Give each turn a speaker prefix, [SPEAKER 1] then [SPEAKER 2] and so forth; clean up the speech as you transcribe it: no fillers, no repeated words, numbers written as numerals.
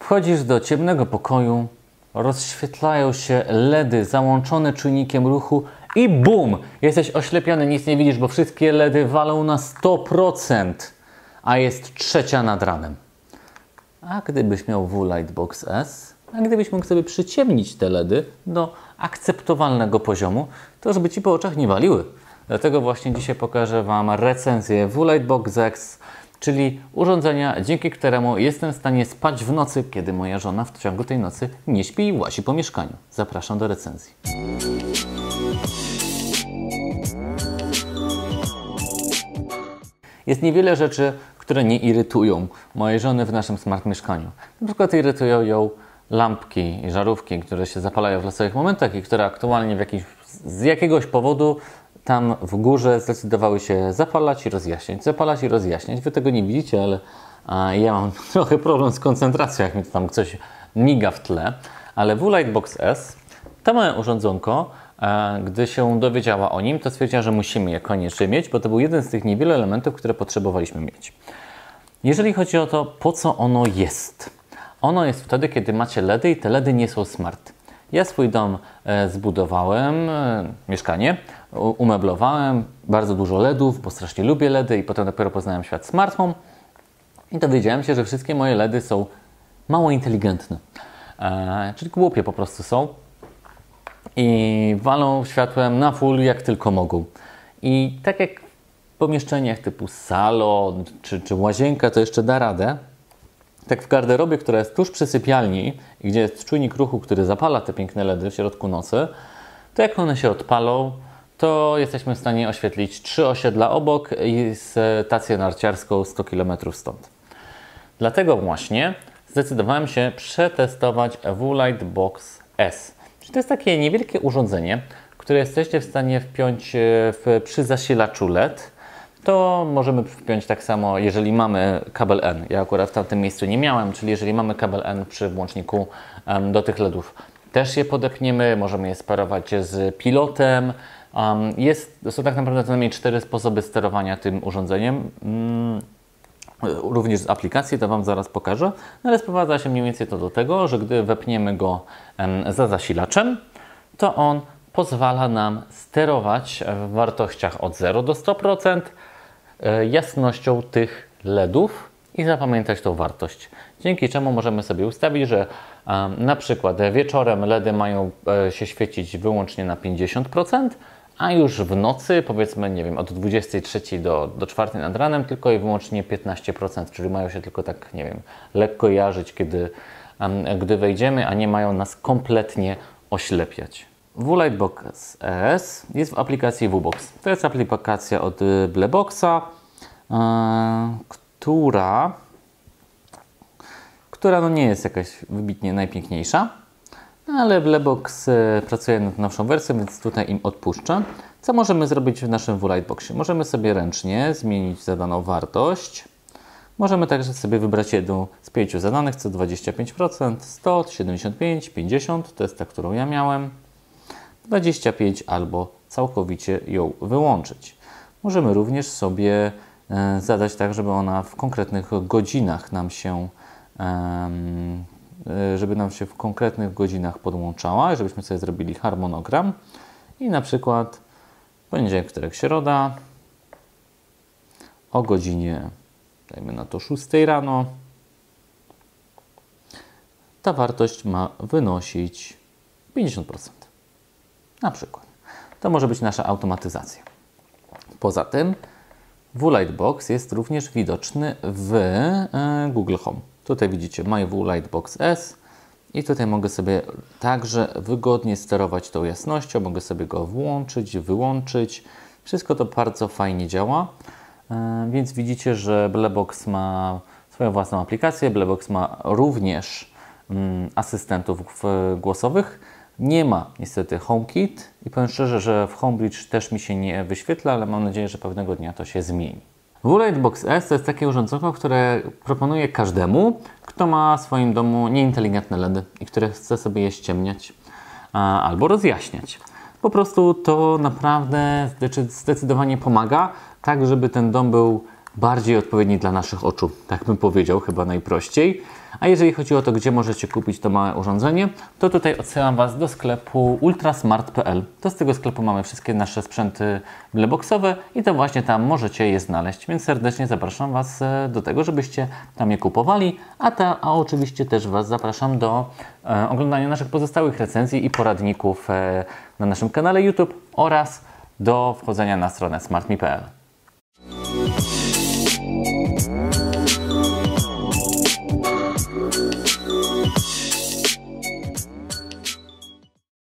[SPEAKER 1] Wchodzisz do ciemnego pokoju, rozświetlają się LEDy załączone czujnikiem ruchu i BUM! Jesteś oślepiony, nic nie widzisz, bo wszystkie LEDy walą na 100%, a jest 3 nad ranem. A gdybyś miał W-Lightbox S, a gdybyś mógł sobie przyciemnić te LEDy do akceptowalnego poziomu, to żeby Ci po oczach nie waliły. Dlatego właśnie dzisiaj pokażę Wam recenzję W-Lightbox S, czyli urządzenia, dzięki któremu jestem w stanie spać w nocy, kiedy moja żona w ciągu tej nocy nie śpi i łazi po mieszkaniu. Zapraszam do recenzji. Jest niewiele rzeczy, które nie irytują mojej żony w naszym smart mieszkaniu. Na przykład irytują ją lampki i żarówki, które się zapalają w losowych momentach i które aktualnie z jakiegoś powodu tam w górze zdecydowały się zapalać i rozjaśniać. Zapalać i rozjaśniać. Wy tego nie widzicie, ale ja mam trochę problem z koncentracją, jak mi tam coś miga w tle. Ale W-Lightbox S, to małe urządzonko, gdy się dowiedziała o nim, to stwierdziła, że musimy je koniecznie mieć, bo to był jeden z tych niewielu elementów, które potrzebowaliśmy mieć. Jeżeli chodzi o to, po co ono jest. Ono jest wtedy, kiedy macie LEDy i te LEDy nie są smart. Ja swój dom zbudowałem, mieszkanie, umeblowałem, bardzo dużo LEDów, bo strasznie lubię LEDy i potem dopiero poznałem świat smart home i dowiedziałem się, że wszystkie moje LEDy są mało inteligentne, czyli głupie po prostu są i walą światłem na full jak tylko mogą. I tak jak w pomieszczeniach typu salon czy łazienka to jeszcze da radę, tak w garderobie, która jest tuż przy sypialni i gdzie jest czujnik ruchu, który zapala te piękne LEDy w środku nocy, to jak one się odpalą, to jesteśmy w stanie oświetlić 3 osiedla obok i stację narciarską 100 km stąd. Dlatego właśnie zdecydowałem się przetestować W-Lightbox S. Czyli to jest takie niewielkie urządzenie, które jesteście w stanie wpiąć przy zasilaczu LED. To możemy wpiąć tak samo, jeżeli mamy kabel N. Ja akurat w tamtym miejscu nie miałem, czyli jeżeli mamy kabel N przy włączniku do tych LEDów, też je podepniemy, możemy je sparować z pilotem. Są tak naprawdę co najmniej 4 sposoby sterowania tym urządzeniem. Również z aplikacji, to Wam zaraz pokażę. No ale sprowadza się mniej więcej to do tego, że gdy wepniemy go za zasilaczem, to on pozwala nam sterować w wartościach od 0 do 100% jasnością tych LEDów i zapamiętać tą wartość. Dzięki czemu możemy sobie ustawić, że na przykład wieczorem LEDy mają się świecić wyłącznie na 50%, a już w nocy, powiedzmy, nie wiem, od 23 do 4 nad ranem tylko i wyłącznie 15%, czyli mają się tylko tak, nie wiem, lekko jarzyć, gdy wejdziemy, a nie mają nas kompletnie oślepiać. W-Lightbox S jest w aplikacji W-Box. To jest aplikacja od Bleboxa, która no nie jest jakaś wybitnie najpiękniejsza, ale Blebox pracuje nad nowszą wersją, więc tutaj im odpuszczę. Co możemy zrobić w naszym W-Lightboxie? Możemy sobie ręcznie zmienić zadaną wartość. Możemy także sobie wybrać jedną z 5 zadanych, co 25%, 100, 75, 50, to jest ta, którą ja miałem. 25 albo całkowicie ją wyłączyć. Możemy również sobie zadać tak, żeby ona w konkretnych godzinach nam się w konkretnych godzinach podłączała, żebyśmy sobie zrobili harmonogram i na przykład poniedziałek, wtorek, środa o godzinie, dajmy na to 6 rano, ta wartość ma wynosić 50%. Na przykład. To może być nasza automatyzacja. Poza tym W-Lightbox jest również widoczny w Google Home. Tutaj widzicie My W-Lightbox S i tutaj mogę sobie także wygodnie sterować tą jasnością. Mogę sobie go włączyć, wyłączyć. Wszystko to bardzo fajnie działa. Więc widzicie, że Blebox ma swoją własną aplikację. Blebox ma również asystentów głosowych. Nie ma niestety HomeKit i powiem szczerze, że w Homebridge też mi się nie wyświetla, ale mam nadzieję, że pewnego dnia to się zmieni. W-Lightbox S to jest takie urządzonko, które proponuję każdemu, kto ma w swoim domu nieinteligentne LEDy i które chce sobie je ściemniać albo rozjaśniać. Po prostu to naprawdę zdecydowanie pomaga, tak żeby ten dom był bardziej odpowiedni dla naszych oczu. Tak bym powiedział, chyba najprościej. A jeżeli chodzi o to, gdzie możecie kupić to małe urządzenie, to tutaj odsyłam Was do sklepu ultrasmart.pl. To z tego sklepu mamy wszystkie nasze sprzęty blueboxowe i to właśnie tam możecie je znaleźć. Więc serdecznie zapraszam Was do tego, żebyście tam je kupowali. A oczywiście też Was zapraszam do oglądania naszych pozostałych recenzji i poradników na naszym kanale YouTube oraz do wchodzenia na stronę smartme.pl.